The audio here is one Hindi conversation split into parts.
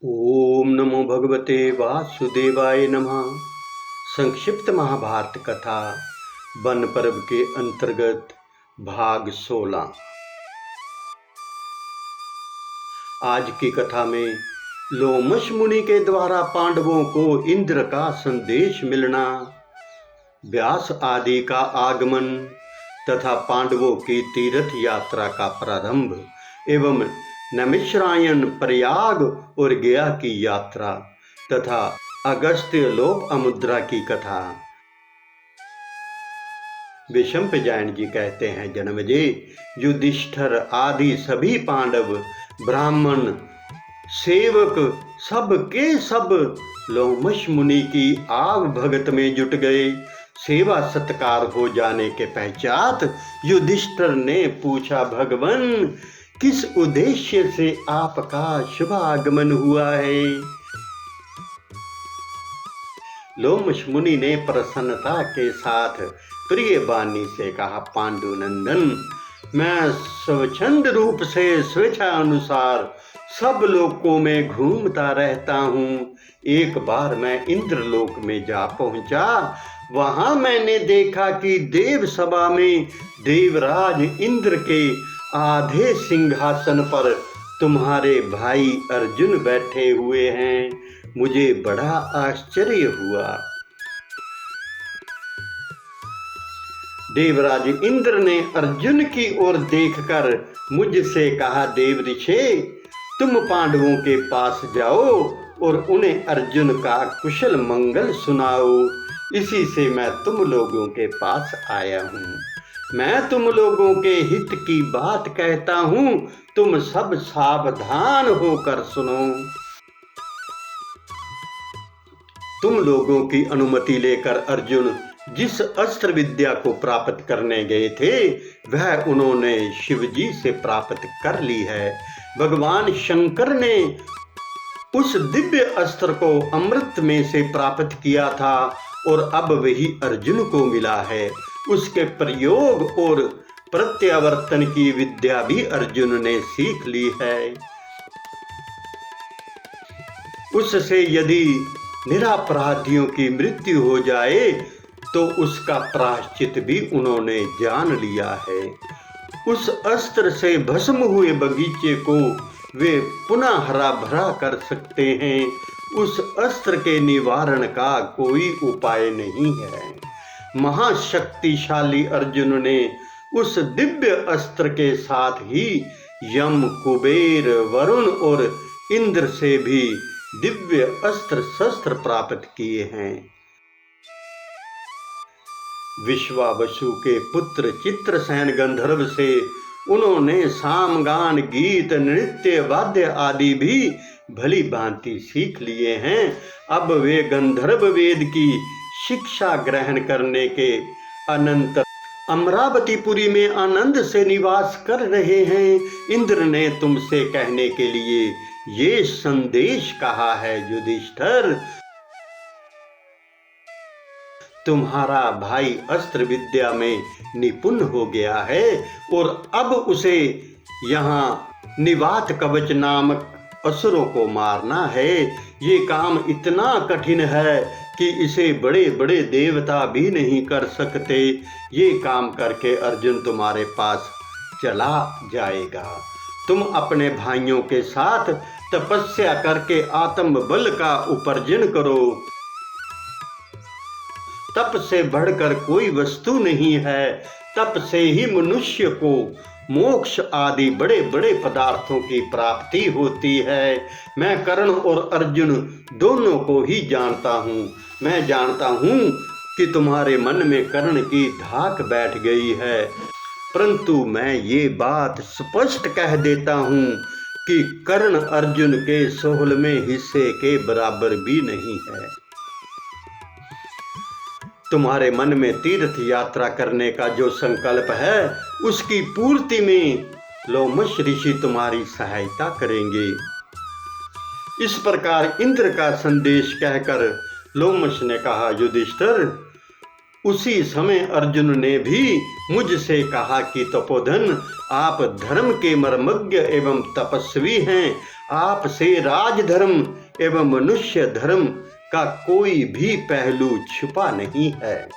ओम नमो भगवते वासुदेवाय नमः। संक्षिप्त महाभारत कथा वन पर्व के अंतर्गत भाग 16। आज की कथा में लोमश मुनि के द्वारा पांडवों को इंद्र का संदेश मिलना, व्यास आदि का आगमन तथा पांडवों की तीर्थ यात्रा का प्रारंभ एवं नमिश्रायण, प्रयाग और गया की यात्रा तथा अगस्त्य लोक अमुद्रा की कथा। विशंपजायन जी कहते हैं, जन्मजे युधिष्ठिर आदि सभी पांडव, ब्राह्मण, सेवक सब के सब लोमश मुनि की आग भगत में जुट गए। सेवा सत्कार हो जाने के पश्चात युधिष्ठिर ने पूछा, भगवन किस उद्देश्य से आपका शुभ आगमन हुआ है? लोमश मुनि ने प्रसन्नता के साथ प्रिय वाणी से कहा, पांडुनंदन, मैं स्वच्छंद रूप से स्वेच्छा अनुसार सब लोकों में घूमता रहता हूँ। एक बार मैं इंद्रलोक में जा पहुंचा। वहां मैंने देखा कि देव सभा में देवराज इंद्र के आधे सिंहासन पर तुम्हारे भाई अर्जुन बैठे हुए हैं। मुझे बड़ा आश्चर्य हुआ। देवराज इंद्र ने अर्जुन की ओर देखकर मुझसे कहा, देव ऋषि, तुम पांडवों के पास जाओ और उन्हें अर्जुन का कुशल मंगल सुनाओ। इसी से मैं तुम लोगों के पास आया हूँ। मैं तुम लोगों के हित की बात कहता हूँ, तुम सब सावधान होकर सुनो। तुम लोगों की अनुमति लेकर अर्जुन जिस अस्त्र विद्या को प्राप्त करने गए थे, वह उन्होंने शिवजी से प्राप्त कर ली है। भगवान शंकर ने उस दिव्य अस्त्र को अमृत में से प्राप्त किया था और अब वही अर्जुन को मिला है। उसके प्रयोग और प्रत्यावर्तन की विद्या भी अर्जुन ने सीख ली है। उससे यदि निरपराधियों की मृत्यु हो जाए तो उसका प्रायश्चित भी उन्होंने जान लिया है। उस अस्त्र से भस्म हुए बगीचे को वे पुनः हरा भरा कर सकते हैं। उस अस्त्र के निवारण का कोई उपाय नहीं है। महाशक्तिशाली अर्जुन ने उस दिव्य अस्त्र के साथ ही यम, कुबेर, वरुण और इंद्र से भी दिव्य अस्त्र शस्त्र प्राप्त किए हैं। विश्वावसु के पुत्र चित्रसेन गंधर्व से उन्होंने सामगान, गीत, नृत्य, वाद्य आदि भी भली भांति सीख लिए हैं। अब वे गंधर्व वेद की शिक्षा ग्रहण करने के अनंतर अमरावतीपुरी में आनंद से निवास कर रहे हैं। इंद्र ने तुमसे कहने के लिए ये संदेश कहा है, युधिष्ठिर, तुम्हारा भाई अस्त्र विद्या में निपुण हो गया है और अब उसे यहाँ निवात कवच नामक असुरों को मारना है। ये काम इतना कठिन है कि इसे बड़े बड़े देवता भी नहीं कर सकते। ये काम करके अर्जुन तुम्हारे पास चला जाएगा। तुम अपने भाइयों के साथ तपस्या करके आत्म बल का उपार्जन करो। तप से बढ़कर कोई वस्तु नहीं है। तप से ही मनुष्य को मोक्ष आदि बड़े बड़े पदार्थों की प्राप्ति होती है। मैं कर्ण और अर्जुन दोनों को ही जानता हूँ। मैं जानता हूँ कि तुम्हारे मन में कर्ण की धाक बैठ गई है, परंतु मैं ये बात स्पष्ट कह देता हूँ कि कर्ण अर्जुन के 16वें हिस्से के बराबर भी नहीं है। तुम्हारे मन में तीर्थ यात्रा करने का जो संकल्प है, उसकी पूर्ति में लोमश ऋषि तुम्हारी सहायता करेंगे। इस प्रकार इंद्र का संदेश कहकर लोमश ने कहा, युधिष्ठिर, उसी समय अर्जुन ने भी मुझसे कहा कि तपोधन, आप धर्म के मर्मज्ञ एवं तपस्वी हैं। आपसे राजधर्म एवं मनुष्य धर्म का कोई भी पहलू छुपा नहीं है।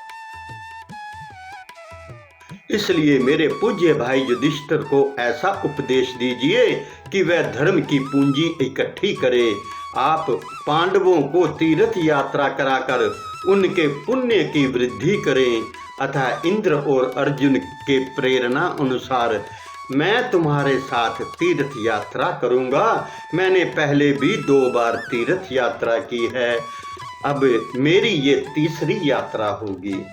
इसलिए मेरे पूज्य भाई युधिष्ठिर को ऐसा उपदेश दीजिए कि वह धर्म की पूंजी इकट्ठी करे। आप पांडवों को तीर्थ यात्रा कराकर उनके पुण्य की वृद्धि करें। अतः इंद्र और अर्जुन के प्रेरणा अनुसार मैं तुम्हारे साथ तीर्थ यात्रा करूंगा। मैंने पहले भी 2 बार तीर्थ यात्रा की है, अब मेरी ये तीसरी यात्रा होगी।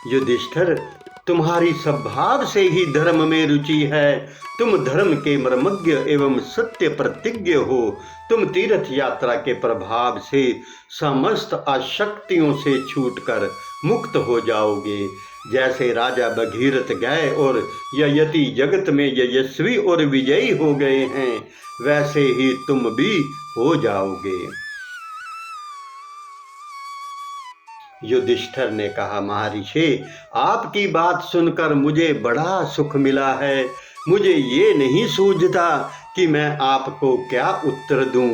युधिष्ठिर, तुम्हारी स्वभाव से ही धर्म में रुचि है। तुम धर्म के मर्मज्ञ एवं सत्य प्रतिज्ञ हो। तुम तीर्थ यात्रा के प्रभाव से समस्त आसक्तियों से छूटकर मुक्त हो जाओगे। जैसे राजा भगीरथ गए और ययति जगत में यशस्वी और विजयी हो गए हैं, वैसे ही तुम भी हो जाओगे। युधिष्ठिर ने कहा, महर्षि, आपकी बात सुनकर मुझे बड़ा सुख मिला है। मुझे ये नहीं सूझता कि मैं आपको क्या उत्तर दूं।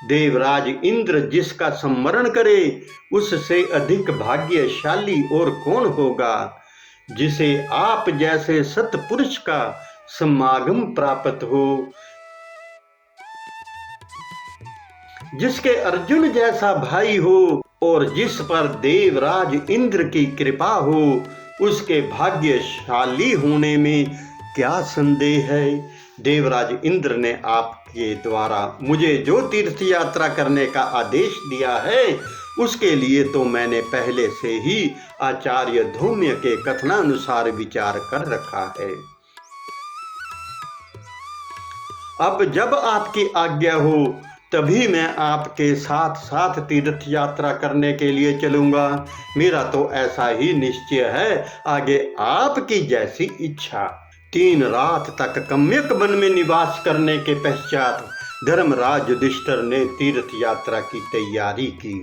देवराज इंद्र जिसका स्मरण करे उससे अधिक भाग्यशाली और कौन होगा। जिसे आप जैसे सत्पुरुष का समागम प्राप्त हो, जिसके अर्जुन जैसा भाई हो और जिस पर देवराज इंद्र की कृपा हो, उसके भाग्यशाली होने में क्या संदेह है। देवराज इंद्र ने आपके द्वारा मुझे जो तीर्थ यात्रा करने का आदेश दिया है, उसके लिए तो मैंने पहले से ही आचार्य धौम्य के कथनानुसार विचार कर रखा है। अब जब आपकी आज्ञा हो तभी मैं आपके साथ साथ तीर्थ यात्रा करने के लिए चलूंगा। मेरा तो ऐसा ही निश्चय है, आगे आपकी जैसी इच्छा। 3 रात तक कम्यक वन में निवास करने के पश्चात धर्मराज युधिष्ठिर ने तीर्थ यात्रा की तैयारी की।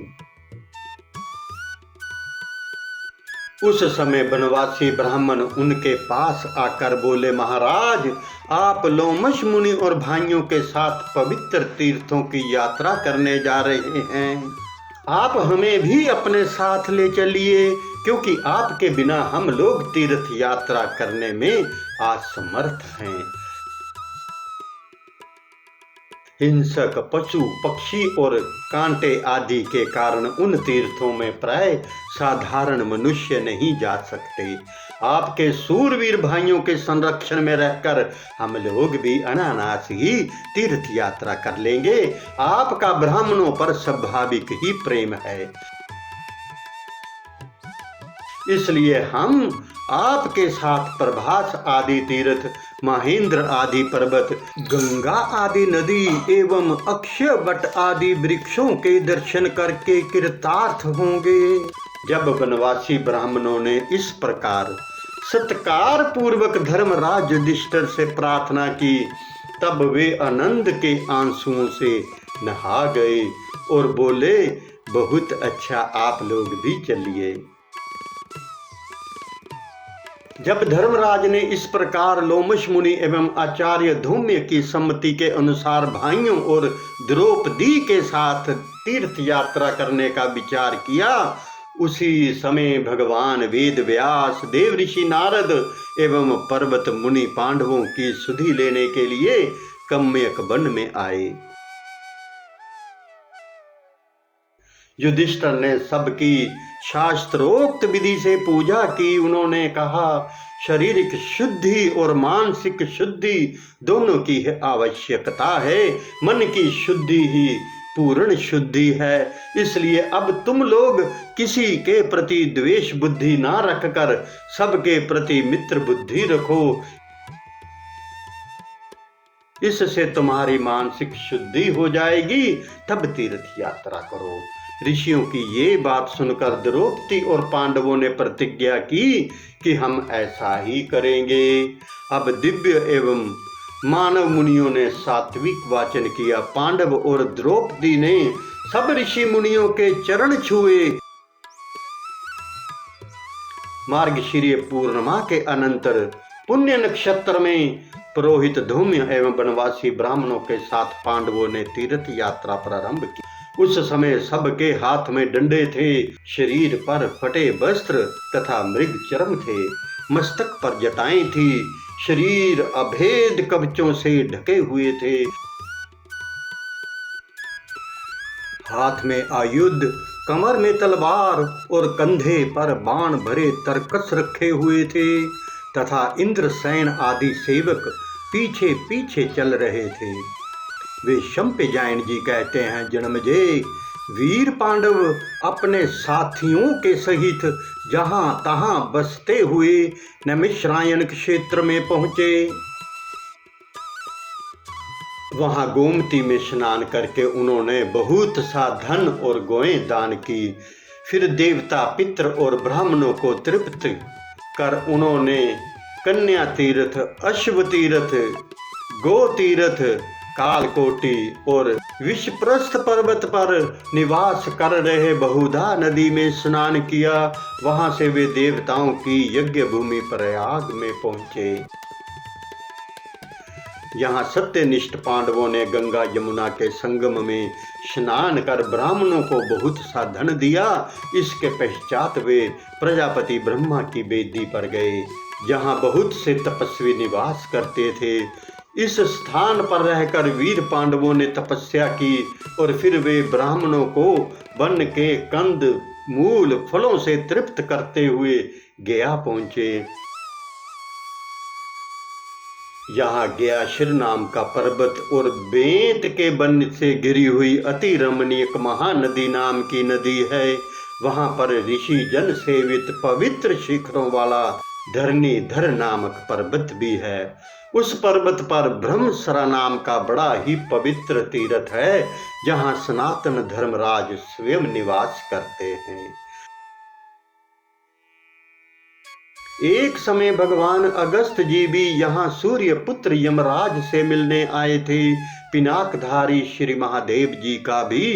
उस समय वनवासी ब्राह्मण उनके पास आकर बोले, महाराज, आप लोमश मुनि और भाइयों के साथ पवित्र तीर्थों की यात्रा करने जा रहे हैं। आप हमें भी अपने साथ ले चलिए, क्योंकि आपके बिना हम लोग तीर्थ यात्रा करने में असमर्थ हैं। हिंसक पशु पक्षी और कांटे आदि के कारण उन तीर्थों में प्राय साधारण मनुष्य नहीं जा सकते। आपके सूरवीर भाइयों के संरक्षण में रहकर हम लोग भी अनायास ही तीर्थ यात्रा कर लेंगे। आपका ब्राह्मणों पर स्वाभाविक ही प्रेम है, इसलिए हम आपके साथ प्रभास आदि तीर्थ, महेंद्र आदि पर्वत, गंगा आदि नदी एवं अक्षय वट आदि वृक्षों के दर्शन करके कृतार्थ होंगे। जब वनवासी ब्राह्मणों ने इस प्रकार सत्कार पूर्वक धर्मराज युधिष्ठिर से प्रार्थना की, तब वे आनंद के आंसुओं से नहा गए और बोले, बहुत अच्छा, आप लोग भी चलिए। जब धर्मराज ने इस प्रकार लोमश मुनि एवं आचार्य धौम्य की सम्मति के अनुसार भाइयों और द्रौपदी के साथ तीर्थ यात्रा करने का विचार किया, उसी समय भगवान वेद व्यास, देव ऋषि नारद एवं पर्वत मुनि पांडवों की सुधि लेने के लिए कम्यक वन में आए। युधिष्ठिर ने सबकी शास्त्रोक्त विधि से पूजा की। उन्होंने कहा, शारीरिक शुद्धि और मानसिक शुद्धि दोनों की आवश्यकता है। मन की शुद्धि ही पूर्ण शुद्धि है। इसलिए अब तुम लोग किसी के प्रति द्वेष बुद्धि ना रखकर सबके प्रति मित्र बुद्धि रखो। इससे तुम्हारी मानसिक शुद्धि हो जाएगी, तब तीर्थ यात्रा करो। ऋषियों की ये बात सुनकर द्रौपदी और पांडवों ने प्रतिज्ञा की कि हम ऐसा ही करेंगे। अब दिव्य एवं मानव मुनियों ने सात्विक वाचन किया। पांडव और द्रौपदी ने सब ऋषि मुनियों के चरण छुए। मार्गशीर्ष पूर्णिमा के अनंतर पुण्य नक्षत्र में पुरोहित धूम्य एवं वनवासी ब्राह्मणों के साथ पांडवों ने तीर्थ यात्रा प्रारंभ की। उस समय सबके हाथ में डंडे थे, शरीर पर फटे वस्त्र तथा मृग चर्म थे, मस्तक पर जटाएं थी, शरीर अभेद कवचों से ढके हुए थे, हाथ में आयुध, कमर में तलवार और कंधे पर बाण भरे तरकस रखे हुए थे तथा इंद्रसेन आदि सेवक पीछे पीछे चल रहे थे। वे शंपजायन जी कहते हैं, जन्मजय वीर पांडव अपने साथियों के सहित जहां तहां बसते हुए नैमिषारण्य क्षेत्र में पहुंचे। वहां गोमती में स्नान करके उन्होंने बहुत सा धन और गौएं दान की। फिर देवता, पितर और ब्राह्मणों को तृप्त कर उन्होंने कन्या तीर्थ, अश्व तीर्थ, गो तीर्थ, कालकोटि और विषप्रस्थ पर्वत पर निवास कर रहे बहुधा नदी में स्नान किया। वहां से वे देवताओं की यज्ञ भूमि प्रयाग में पहुंचे। यहाँ सत्यनिष्ठ पांडवों ने गंगा यमुना के संगम में स्नान कर ब्राह्मणों को बहुत सा धन दिया। इसके पश्चात वे प्रजापति ब्रह्मा की वेदी पर गए, जहाँ बहुत से तपस्वी निवास करते थे। इस स्थान पर रहकर वीर पांडवों ने तपस्या की और फिर वे ब्राह्मणों को वन के कंद मूल फलों से तृप्त करते हुए गया पहुंचे। यहाँ गयाशिर नाम का पर्वत और बेंत के वन से घिरी हुई अति रमणीय महानदी नाम की नदी है। वहाँ पर ऋषि जन सेवित पवित्र शिखरों वाला धरणीधर नामक पर्वत भी है। उस पर्वत पर ब्रह्मसरा नाम का बड़ा ही पवित्र तीर्थ है, जहाँ सनातन धर्मराज स्वयं निवास करते हैं। एक समय भगवान अगस्त जी भी यहाँ सूर्य पुत्र यमराज से मिलने आए थे। पिनाकधारी श्री महादेव जी का भी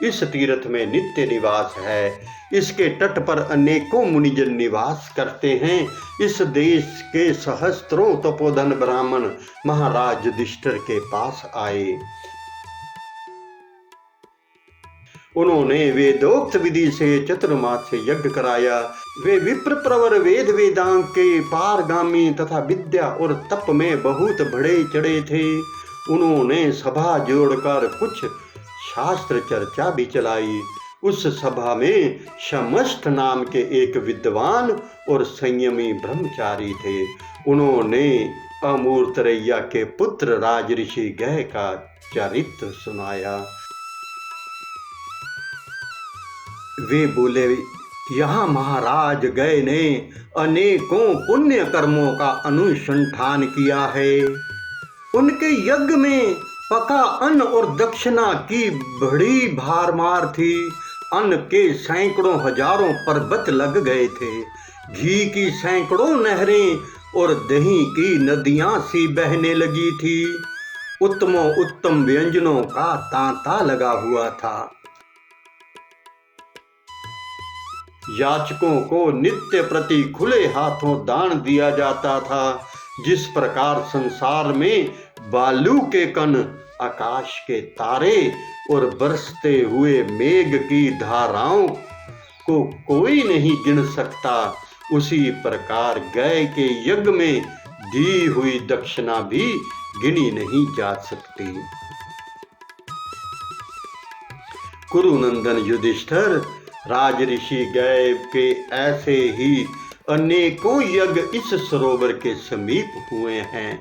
इस तीर्थ में नित्य निवास है। इसके तट पर अनेकों मुनिजन निवास करते हैं। इस देश के सहस्त्रों तपोधन ब्राह्मण महाराज युधिष्ठिर के पास आए। उन्होंने वेदोक्त विधि से चतुर्मास से यज्ञ कराया। वे विप्र प्रवर वेद वेदांग के पारगामी तथा विद्या और तप में बहुत बढ़े चढ़े थे। उन्होंने सभा जोड़कर कुछ शास्त्र चर्चा भी चलाई। उस सभा में समस्त नाम के एक विद्वान और संयमी ब्रह्मचारी थे। उन्होंने अमूर्तरैया के पुत्र राजऋषि गय का चरित्र सुनाया। वे बोले, यहाँ महाराज गय ने अनेकों पुण्य कर्मों का अनुसंधान किया है। उनके यज्ञ में पका अन्न और दक्षिणा की बड़ी भारमार थी। अन्न के सैकड़ों हजारों पर्वत लग गए थे। घी की सैकड़ों नहरें और दही की नदियां सी बहने लगी थी। उत्तमों उत्तम व्यंजनों का तांता लगा हुआ था। याचकों को नित्य प्रति खुले हाथों दान दिया जाता था। जिस प्रकार संसार में बालू के कण, आकाश के तारे और बरसते हुए मेघ की धाराओं को कोई नहीं गिन सकता, उसी प्रकार गय के यज्ञ में दी हुई दक्षिणा भी गिनी नहीं जा सकती। कुरुनंदन युधिष्ठिर, राजऋषि गय के ऐसे ही अनेकों यज्ञ इस सरोवर के समीप हुए हैं।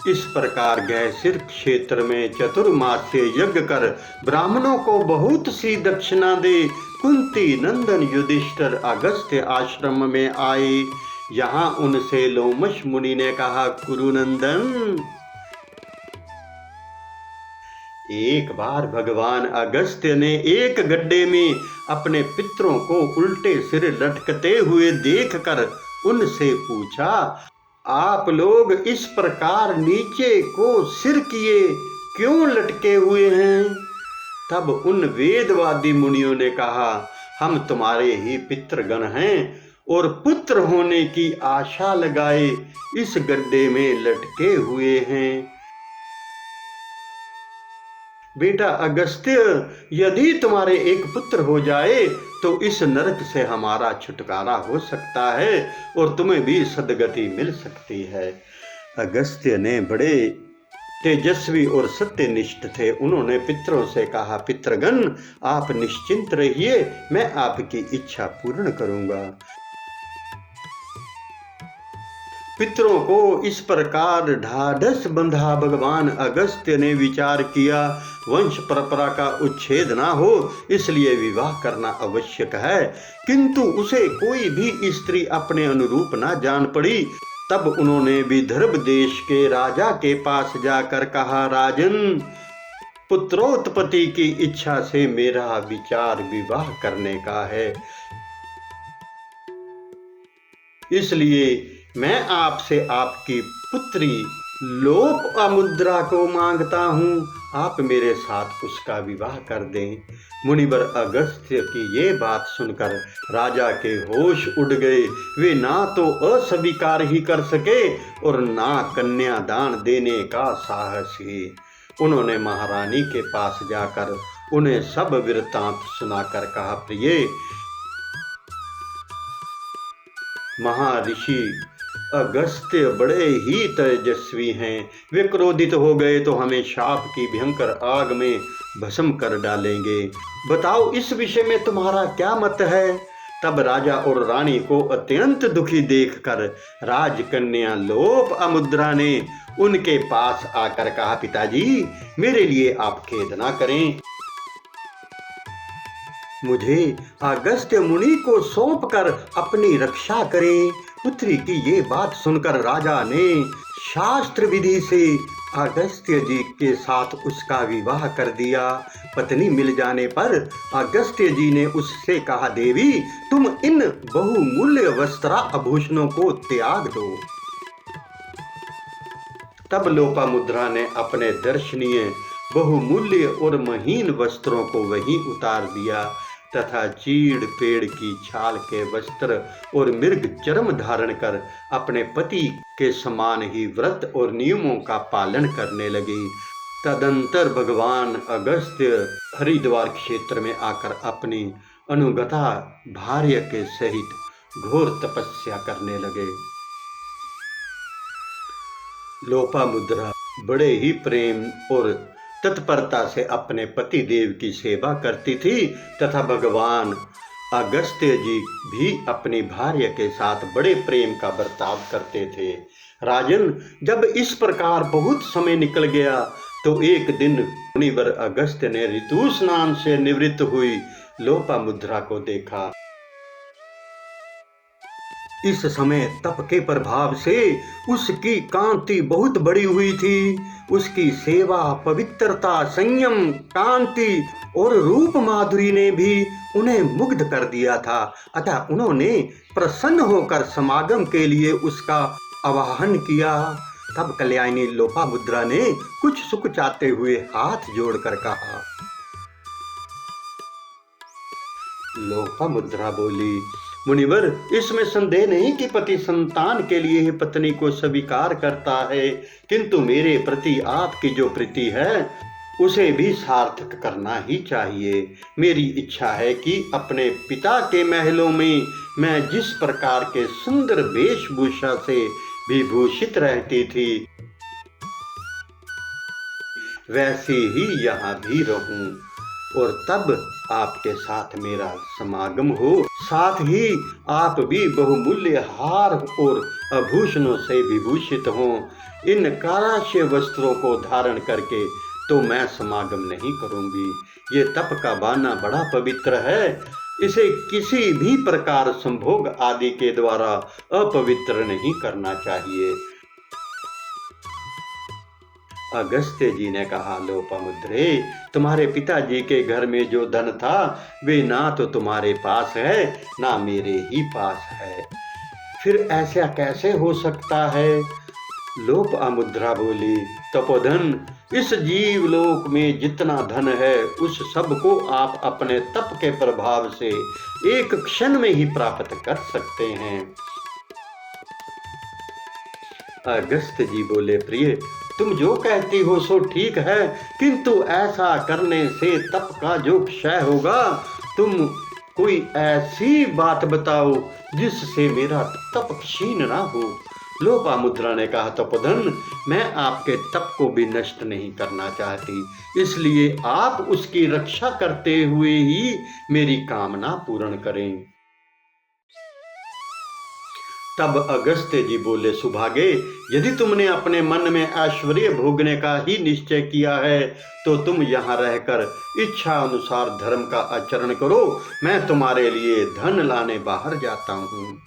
इस प्रकार गयसिर क्षेत्र में चतुर्मास्य यज्ञ कर ब्राह्मणों को बहुत सी दक्षिणा दे कुंती नंदन युधिष्ठिर अगस्त्य आश्रम में आए। यहाँ उनसे लोमश मुनि ने कहा, कुरुनंदन, एक बार भगवान अगस्त्य ने एक गड्ढे में अपने पितरों को उल्टे सिर लटकते हुए देखकर उनसे पूछा, आप लोग इस प्रकार नीचे को सिर किए क्यों लटके हुए हैं? तब उन वेदवादी मुनियों ने कहा, हम तुम्हारे ही पितृगण हैं और पुत्र होने की आशा लगाए इस गड्ढे में लटके हुए हैं। बेटा अगस्त्य, यदि तुम्हारे एक पुत्र हो जाए तो इस नरक से हमारा छुटकारा हो सकता है और तुम्हें भी सद्गति मिल सकती है। अगस्त्य ने बड़े तेजस्वी और सत्यनिष्ठ थे। उन्होंने पितरों से कहा, पितृगण आप निश्चिंत रहिए, मैं आपकी इच्छा पूर्ण करूंगा। पितरों को इस प्रकार ढाढ़स बंधा भगवान अगस्त्य ने विचार किया, वंश परंपरा का उच्छेद ना हो इसलिए विवाह करना आवश्यक है। किंतु उसे कोई भी स्त्री अपने अनुरूप ना जान पड़ी। तब उन्होंने विदर्भ देश के राजा के पास जाकर कहा, राजन, पुत्रोत्पत्ति की इच्छा से मेरा विचार विवाह करने का है, इसलिए मैं आपसे आपकी पुत्री लोपामुद्रा को मांगता हूँ, आप मेरे साथ उसका विवाह कर दें। मुनिवर अगस्त्य की ये बात सुनकर राजा के होश उड़ गए। वे ना तो अस्वीकार ही कर सके और ना कन्यादान देने का साहस ही। उन्होंने महारानी के पास जाकर उन्हें सब वृत्तांत सुनाकर कहा, प्रिय, महर्षि अगस्त्य बड़े ही तेजस्वी हैं। वे क्रोधित हो गए तो हमें शाप की भयंकर आग में भस्म कर डालेंगे। बताओ इस विषय में तुम्हारा क्या मत है। तब राजा और रानी को अत्यंत दुखी देखकर राजकन्या लोपामुद्रा ने उनके पास आकर कहा, पिताजी, मेरे लिए आप खेद ना करें, मुझे अगस्त्य मुनि को सौंपकर अपनी रक्षा करें। पुत्री की ये बात सुनकर राजा ने शास्त्र विधि से अगस्त्य जी के साथ उसका विवाह कर दिया। पत्नी मिल जाने पर अगस्त्य जी ने उससे कहा, देवी, तुम इन बहुमूल्य वस्त्राभूषणों को त्याग दो। तब लोपामुद्रा ने अपने दर्शनीय बहुमूल्य और महीन वस्त्रों को वहीं उतार दिया तथा चीड़ पेड़ की छाल के वस्त्र और मृग चर्म धारण कर अपने पति के समान ही व्रत और नियमों का पालन करने लगी। तदंतर भगवान अगस्त्य हरिद्वार क्षेत्र में आकर अपनी अनुगता भार्य के सहित घोर तपस्या करने लगे। लोपामुद्रा बड़े ही प्रेम और तत्परता से अपने पति देव की सेवा करती थी तथा भगवान अगस्त्य जी भी अपनी भार्य के साथ बड़े प्रेम का बर्ताव करते थे। राजन, जब इस प्रकार बहुत समय निकल गया तो एक दिन मुनिवर अगस्त्य ने ऋतु स्नान से निवृत्त हुई लोपामुद्रा को देखा। इस समय तप के प्रभाव से उसकी कांति बहुत बढ़ी हुई थी। उसकी सेवा, पवित्रता, संयम, कांति और रूप माधुरी ने भी उन्हें मुग्ध कर दिया था। अतः उन्होंने प्रसन्न होकर समागम के लिए उसका आवाहन किया। तब कल्याणी लोपामुद्रा ने कुछ सुख चाहते हुए हाथ जोड़कर कहा। लोपामुद्रा बोली, मुनिवर, इसमें संदेह नहीं कि पति संतान के लिए ही पत्नी को स्वीकार करता है, किंतु मेरे प्रति आपकी जो प्रीति है उसे भी सार्थक करना ही चाहिए। मेरी इच्छा है कि अपने पिता के महलों में मैं जिस प्रकार के सुंदर वेशभूषा से विभूषित रहती थी वैसे ही यहाँ भी रहूं और तब आपके साथ मेरा समागम हो। साथ ही आप भी बहुमूल्य हार और आभूषणों से विभूषित हों। इन काराश्य वस्त्रों को धारण करके तो मैं समागम नहीं करूंगी। ये तप का बाना बड़ा पवित्र है, इसे किसी भी प्रकार संभोग आदि के द्वारा अपवित्र नहीं करना चाहिए। अगस्त्य जी ने कहा, लोपामुद्रे, तुम्हारे पिताजी के घर में जो धन था वे ना तो तुम्हारे पास है ना मेरे ही पास है, फिर ऐसा कैसे हो सकता है। लोप अमुद्रा बोली, तपोधन, इस जीवलोक में जितना धन है उस सब को आप अपने तप के प्रभाव से एक क्षण में ही प्राप्त कर सकते हैं। अगस्त्य जी बोले, प्रिय, तुम जो कहती हो सो ठीक है, किंतु ऐसा करने से तप का जो क्षय होगा, तुम कोई ऐसी बात बताओ जिससे मेरा तप क्षीण ना हो। लोपामुद्रा ने कहा, तपोधन, मैं आपके तप को भी नष्ट नहीं करना चाहती, इसलिए आप उसकी रक्षा करते हुए ही मेरी कामना पूर्ण करें। तब अगस्त्य जी बोले, सुभागे, यदि तुमने अपने मन में ऐश्वर्य भोगने का ही निश्चय किया है तो तुम यहाँ रहकर इच्छा अनुसार धर्म का आचरण करो, मैं तुम्हारे लिए धन लाने बाहर जाता हूँ।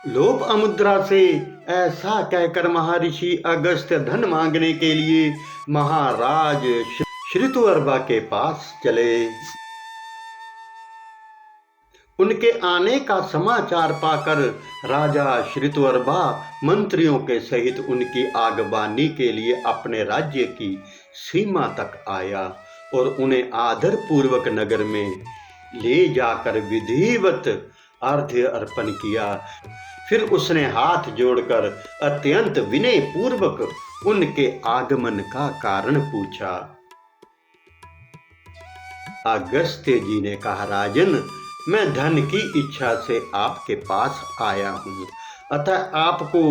लोप अमुद्रा से ऐसा कहकर महर्षि अगस्त्य धन मांगने के लिए महाराज श्रुतवर्मा के पास चले। उनके आने का समाचार पाकर राजा श्रुतवर्मा मंत्रियों के सहित उनकी आगवानी के लिए अपने राज्य की सीमा तक आया और उन्हें आदर पूर्वक नगर में ले जाकर विधिवत अर्घ्य अर्पण किया। फिर उसने हाथ जोड़कर अत्यंत विनय पूर्वक उनके आगमन का कारण पूछा। अगस्त्य जी ने कहा, राजन, मैं धन की इच्छा से आपके पास आया हूँ, अतः आपको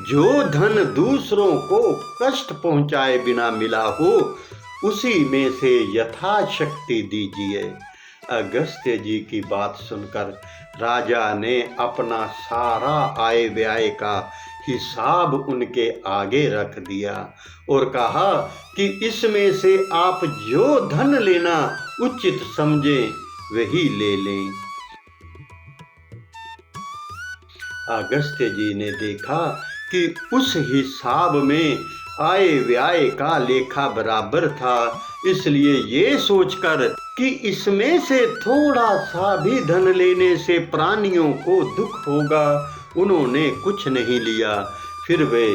जो धन दूसरों को कष्ट पहुंचाए बिना मिला हो उसी में से यथाशक्ति दीजिए। अगस्त्य जी की बात सुनकर राजा ने अपना सारा आय व्यय का हिसाब उनके आगे रख दिया और कहा कि इसमें से आप जो धन लेना उचित समझें वही ले लें। अगस्त्य जी ने देखा कि उस हिसाब में आय व्यय का लेखा बराबर था, इसलिए ये सोचकर कि इसमें से थोड़ा सा भी धन लेने से प्राणियों को दुख होगा, उन्होंने कुछ नहीं लिया। फिर वे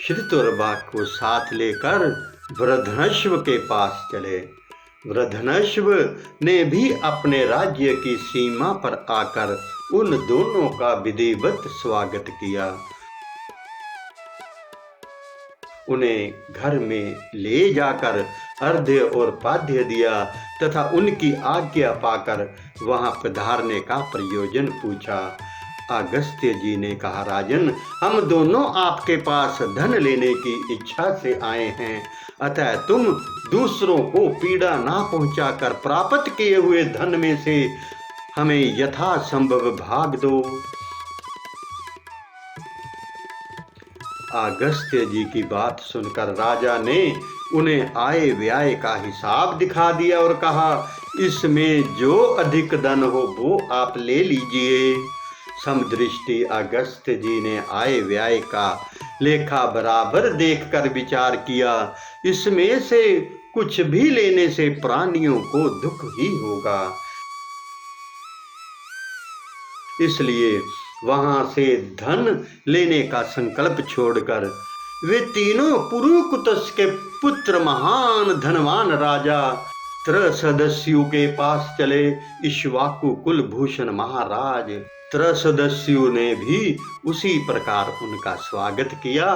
श्रुतवर्मा को साथ लेकर वृद्धनश्व के पास चले। वृद्धनश्व ने भी अपने राज्य की सीमा पर आकर उन दोनों का विधिवत स्वागत किया। उन्हें घर में ले जाकर अर्घ्य और पाद्य दिया तथा उनकी आज्ञा पाकर वहां पधारने का प्रयोजन पूछा। अगस्त्य जी ने कहा, राजन, हम दोनों आपके पास धन लेने की इच्छा से आए हैं, अतः तुम दूसरों को पीड़ा ना पहुंचाकर प्राप्त किए हुए धन में से हमें यथासंभव भाग दो। अगस्त्य जी की बात सुनकर राजा ने उन्हें आय व्यय का हिसाब दिखा दिया और कहा, इसमें जो अधिक धन हो वो आप ले लीजिए। समदृष्टि अगस्त्य जी ने आय व्यय का लेखा बराबर देखकर विचार किया, इसमें से कुछ भी लेने से प्राणियों को दुख ही होगा, इसलिए वहां से धन लेने का संकल्प छोड़कर वे तीनों पुरुकुतस के पुत्र महान धनवान राजा त्रसदस्यु के पास चले। इक्ष्वाकु कुलभूषण महाराज त्रसदस्यु ने भी उसी प्रकार उनका स्वागत किया।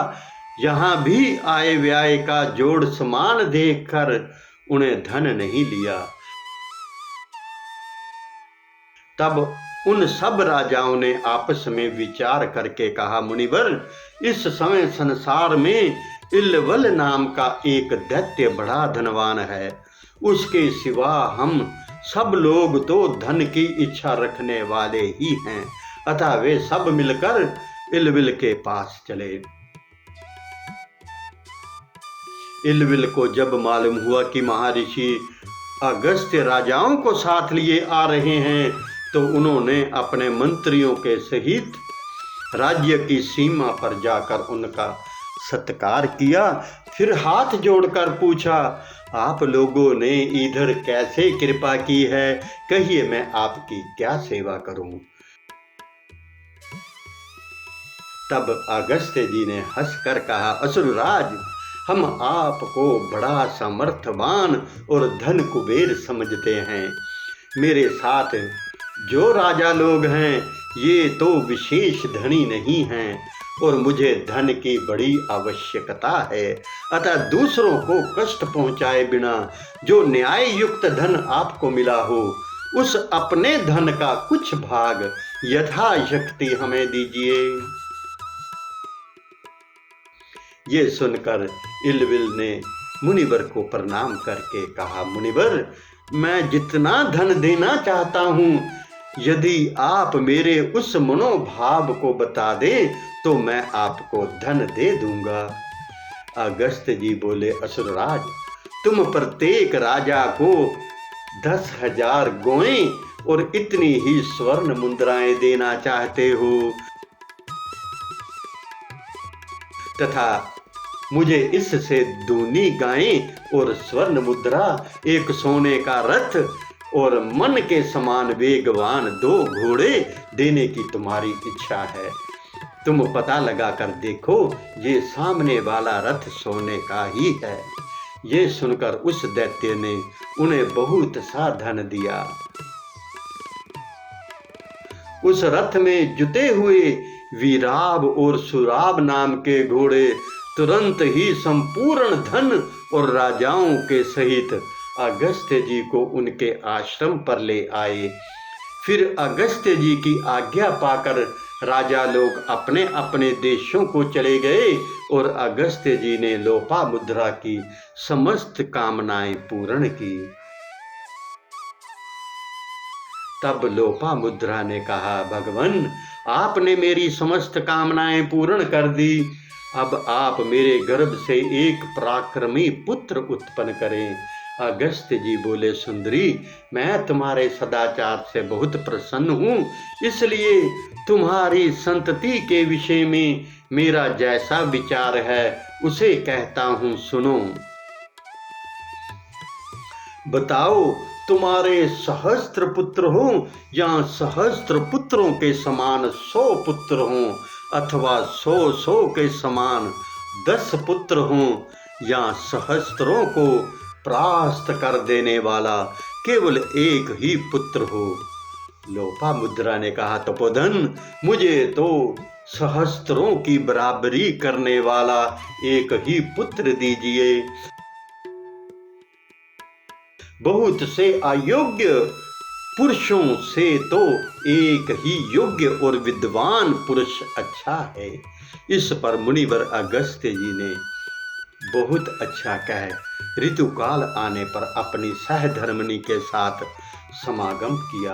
यहाँ भी आय व्यय का जोड़ समान देखकर उन्हें धन नहीं लिया। तब उन सब राजाओं ने आपस में विचार करके कहा, मुनिवर, इस समय संसार में इल्वल नाम का एक दैत्य बड़ा धनवान है, उसके सिवा हम सब लोग तो धन की इच्छा रखने वाले ही हैं, अतः वे सब मिलकर इल्विल के पास चले। इल्विल को जब मालूम हुआ कि महर्षि अगस्त्य राजाओं को साथ लिए आ रहे हैं तो उन्होंने अपने मंत्रियों के सहित राज्य की सीमा पर जाकर उनका सत्कार किया। फिर हाथ जोड़कर पूछा, आप लोगों ने इधर कैसे कृपा की है, कहिए मैं आपकी क्या सेवा करूं। तब अगस्त्य जी ने हंसकर कहा, असुरराज, हम आपको बड़ा समर्थवान और धन कुबेर समझते हैं। मेरे साथ जो राजा लोग हैं ये तो विशेष धनी नहीं हैं और मुझे धन की बड़ी आवश्यकता है। अतः दूसरों को कष्ट पहुंचाए बिना जो न्याय युक्त धन आपको मिला हो, उस अपने धन का कुछ भाग यथाशक्ति हमें दीजिए। ये सुनकर इलविल ने मुनिवर को प्रणाम करके कहा, मुनिवर, मैं जितना धन देना चाहता हूँ, यदि आप मेरे उस मनोभाव को बता दें तो मैं आपको धन दे दूंगा। अगस्त्य जी बोले, असुरराज, तुम प्रत्येक राजा को 10,000 गौएं और इतनी ही स्वर्ण मुद्राएं देना चाहते हो तथा मुझे इससे दूनी गायें और स्वर्ण मुद्रा, एक सोने का रथ और मन के समान वेगवान 2 घोड़े देने की तुम्हारी इच्छा है। तुम पता लगा कर देखो, ये सामने वाला रथ सोने का ही है। ये सुनकर उस दैत्य ने उन्हें बहुत सा धन दिया। उस रथ में जुते हुए वीराब और सुराब नाम के घोड़े तुरंत ही संपूर्ण धन और राजाओं के सहित अगस्त्य जी को उनके आश्रम पर ले आए। फिर अगस्त्य जी की आज्ञा पाकर राजा लोग अपने अपने देशों को चले गए और अगस्त्य जी ने लोपामुद्रा की समस्त कामनाएं पूर्ण की। तब लोपामुद्रा ने कहा, भगवान, आपने मेरी समस्त कामनाएं पूर्ण कर दी। अब आप मेरे गर्भ से एक पराक्रमी पुत्र उत्पन्न करें। अगस्त्य जी बोले, सुंदरी, मैं तुम्हारे सदाचार से बहुत प्रसन्न हूँ, इसलिए तुम्हारी संतति के विषय में मेरा जैसा विचार है उसे कहता हूँ, सुनो। बताओ, तुम्हारे सहस्त्र पुत्र हो या सहस्त्र पुत्रों के समान 100 पुत्र हों, अथवा 100 के समान 10 पुत्र हों, या सहस्त्रों को परास्त कर देने वाला केवल एक ही पुत्र हो। लोपामुद्रा ने कहा, तपोधन, मुझे तो सहस्त्रों की बराबरी करने वाला एक ही पुत्र दीजिए। बहुत से अयोग्य पुरुषों से तो एक ही योग्य और विद्वान पुरुष अच्छा है। इस पर मुनिवर अगस्त्य जी ने बहुत अच्छा कह ऋतुकाल आने पर अपनी सहधर्मिणी के साथ समागम किया।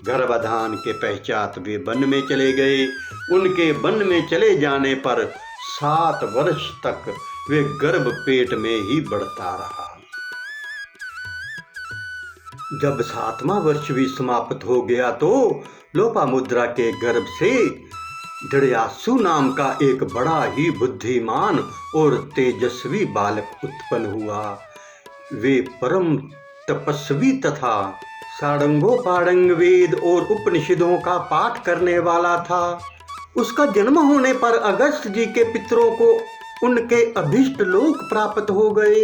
गर्भाधान के पश्चात वे वन में चले गए। उनके वन में चले जाने पर 7 वर्ष तक वे गर्भ पेट में ही बढ़ता रहा। जब 7वां वर्ष भी समाप्त हो गया तो लोपामुद्रा के गर्भ से दृढ़यासु नाम का एक बड़ा ही बुद्धिमान और तेजस्वी बालक उत्पन्न हुआ। वे परम तपस्वी तथा सारंगोपारंग वेद और उपनिषदों का पाठ करने वाला था। उसका जन्म होने पर अगस्त्य जी के पितरों को उनके अभीष्ट लोक प्राप्त हो गए।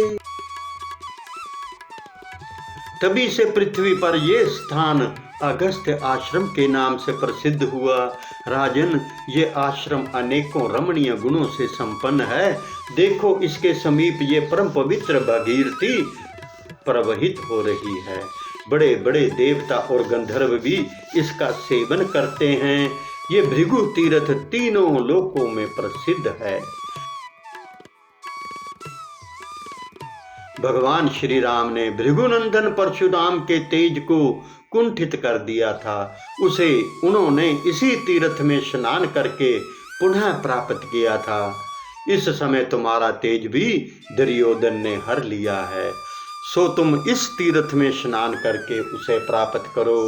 तभी से पृथ्वी पर यह स्थान अगस्त्य आश्रम के नाम से प्रसिद्ध हुआ। राजन, ये आश्रम अनेकों रमणीय गुणों से संपन्न है। देखो, इसके समीप ये परम पवित्र भागीरथी प्रवहित हो रही है। बड़े बड़े देवता और गंधर्व भी इसका सेवन करते हैं। ये भृगु तीर्थ तीनों लोकों में प्रसिद्ध है। भगवान श्री राम ने भृगुनंदन परशुराम के तेज को कुंठित कर दिया था। उसे उन्होंने इसी तीर्थ में स्नान करके पुनः प्राप्त किया था। इस समय तुम्हारा तेज भी दुर्योधन ने हर लिया है, सो तुम इस तीर्थ में स्नान करके उसे प्राप्त करो।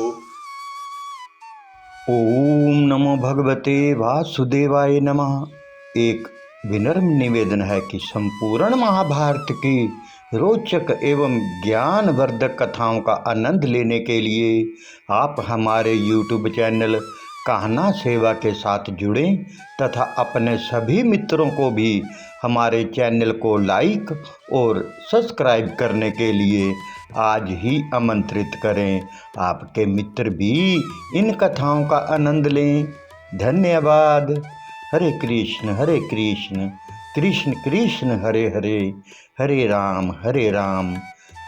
ओम नमो भगवते वासुदेवाय नमः। एक विनम्र निवेदन है कि संपूर्ण महाभारत की रोचक एवं ज्ञानवर्धक कथाओं का आनंद लेने के लिए आप हमारे YouTube चैनल कहना सेवा के साथ जुड़ें तथा अपने सभी मित्रों को भी हमारे चैनल को लाइक और सब्सक्राइब करने के लिए आज ही आमंत्रित करें। आपके मित्र भी इन कथाओं का आनंद लें। धन्यवाद। हरे कृष्ण कृष्ण कृष्ण हरे हरे, हरे राम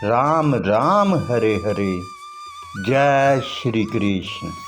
राम राम हरे हरे। जय श्री कृष्ण।